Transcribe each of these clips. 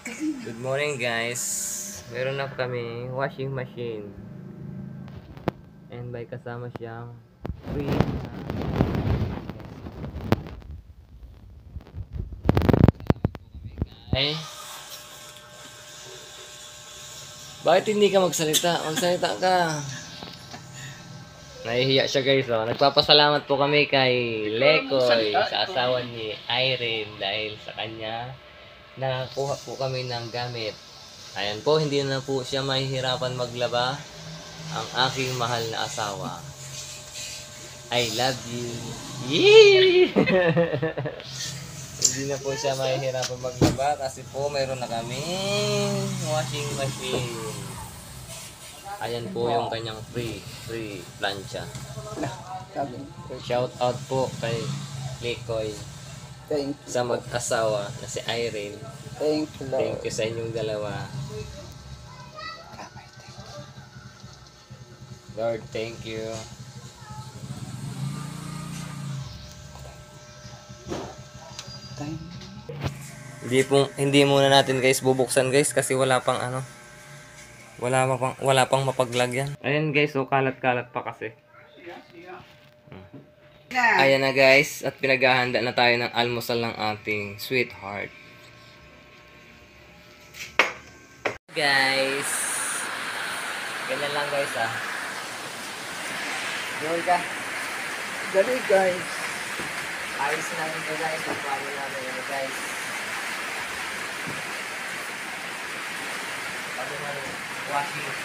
Good morning guys. Meron na kami washing machine. And may kasama siyang free. Ay, bakit hindi ka magsalita? Magsalita ka. Nahihiya siya guys oh. Nagpapasalamat po kami kay Lekoy sa asawa ni Irene dahil sa kanya nakakuha po kami ng gamit. Ayan po, hindi na po siya mahihirapan maglaba ang aking mahal na asawa. I love you. Yee! Hindi na po siya mahihirapan maglaba kasi po mayroon na kaming washing machine. Ayan po yung kanyang free plancha. Shout out po kay Likoy Thank you. sa mag-asawa na si Irene. Thank you, Lord. Thank you sa inyong dalawa. Lord, thank you. Hindi muna natin guys bubuksan guys kasi wala pang wala pang mapaglagyan. Ayan guys, so kalat-kalat pa kasi. Ayan na guys, at pinaghahanda na tayo ng almusal ng ating sweetheart. Guys, ganyan lang guys Yun ka. Dali, guys. Ayos namin ito guys, paano namin guys. Paano namin washing.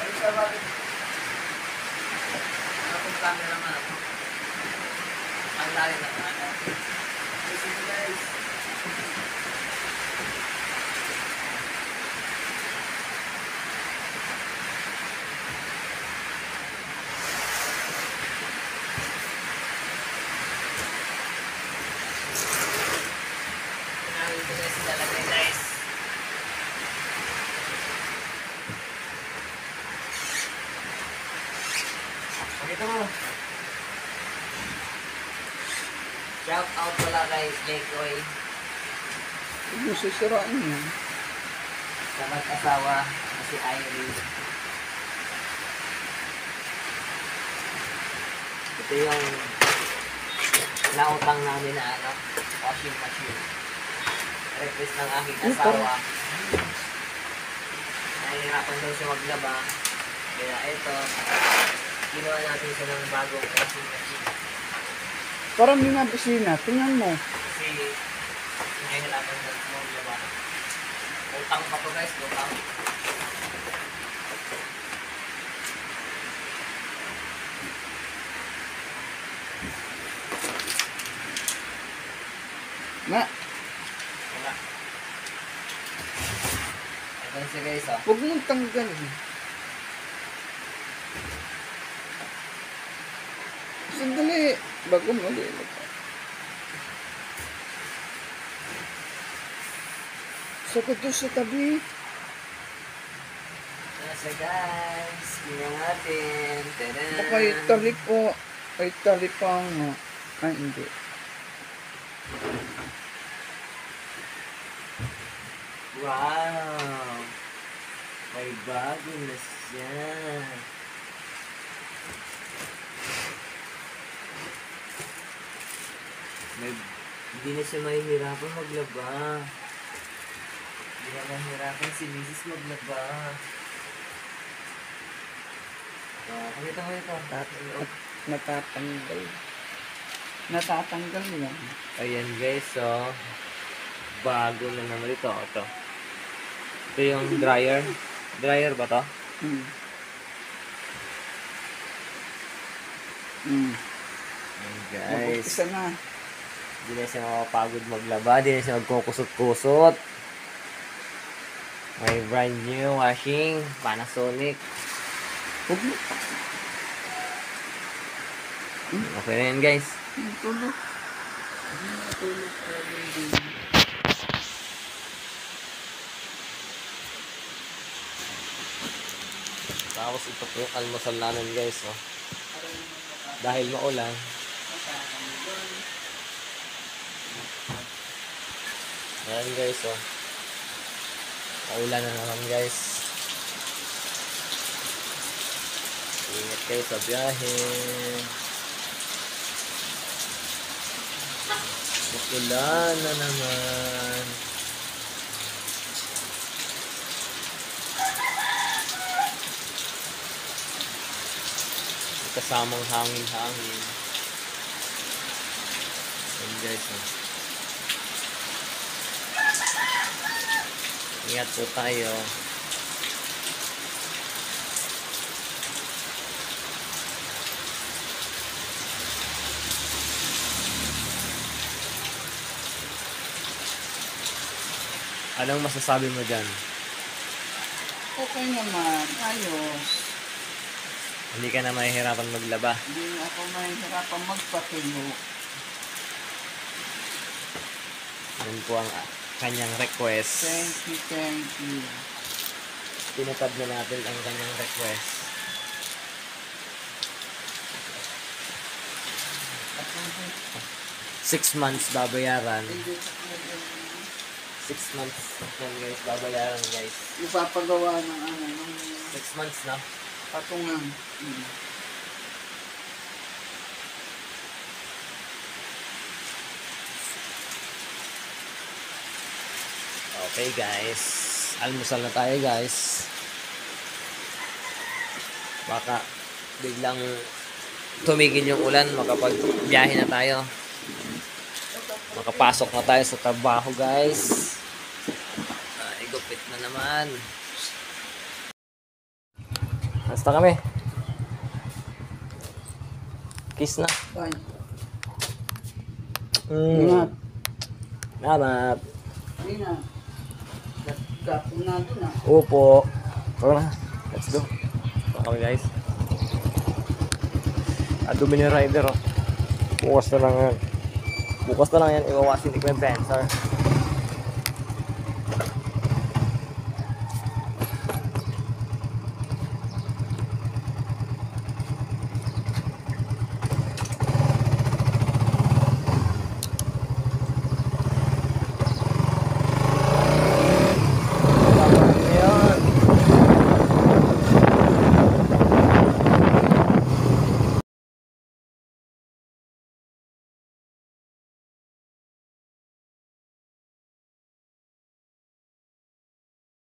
Ay, sa bakit? Ang camera naman ako. Ang layo na listen guys. Ito guys, ilalagay guys. Pakita mo. Shout out pala kay Lekoy Huwag mo sisirain yan. sa mag-asawa na si Irene. Ito yung nautang namin na washing machine. Request ng aking asawa. Nahihirapan daw siya maglaba. Kaya ito, ginawa natin siya ng bagong washing machine. Parang minabisina. Tingnan mo. Kasi nahihirapan daw siya maglaba. Utang pa to guys, utang. Na, Wala. Ito siya guys huwag mong tanggalin. Sandali. Bago mo ulit. Sakot doon sa tabi. Nasa guys, tingnan natin. Tada! Baka itali po. Ay, tali pa nga. Ay, hindi. Wow! May bago na siya. Hindi na siya mahihirapan maglaba. Hindi na mahihirapan si Mrs. maglaba. Pakita mo ito. Natatanggal. Natatanggal yan. Ayan guys, so bago na naman ito. Ito yung dryer. Dryer ba to? Hmm. Hmm. Ayan guys. Isa na. Hindi na siya mapapagod maglaba. Hindi na siya magkukusot-kusot. May brand new washing. Panasonic. Huwag mo. Okay na yan guys. Tulog. Tulog. Tapos ito po yung almusal namin guys. Oh. Dahil maulan. Ayan guys, oh. Paulan na naman guys. Ingat kayo sa biyahe. Ulan na naman. Kasamang hangin-hangin. Ayan guys, oh. Ingat po tayo. Anong masasabi mo dyan? Okay naman, ayos. Hindi ka na mahihirapan maglaba. Hindi na ako mahihirapan magpatulo. Yan po ang kanyang request. Thank you, thank you. Tinatad na natin ang kanyang request. At hindi, 6 months babayaran. hindi 6 months yan guys, babayaran guys. ipapagawa ng ano, ng 6 months na. patungan. Okay guys, almusal na tayo guys. Baka biglang tumigil yung ulan, makapagbiyahe na tayo. Makapasok na tayo sa trabaho guys. Igupit na naman. Basta kami. Kiss na. Bye. Ingat. Salamat. Hindi na. Nagkapon na doon ah. Opo. Tara na. Let's go. Okay guys. At dumi ni rider oh. Bukas na lang yan. Bukas na lang yan iwawasin ni Clem Spencer.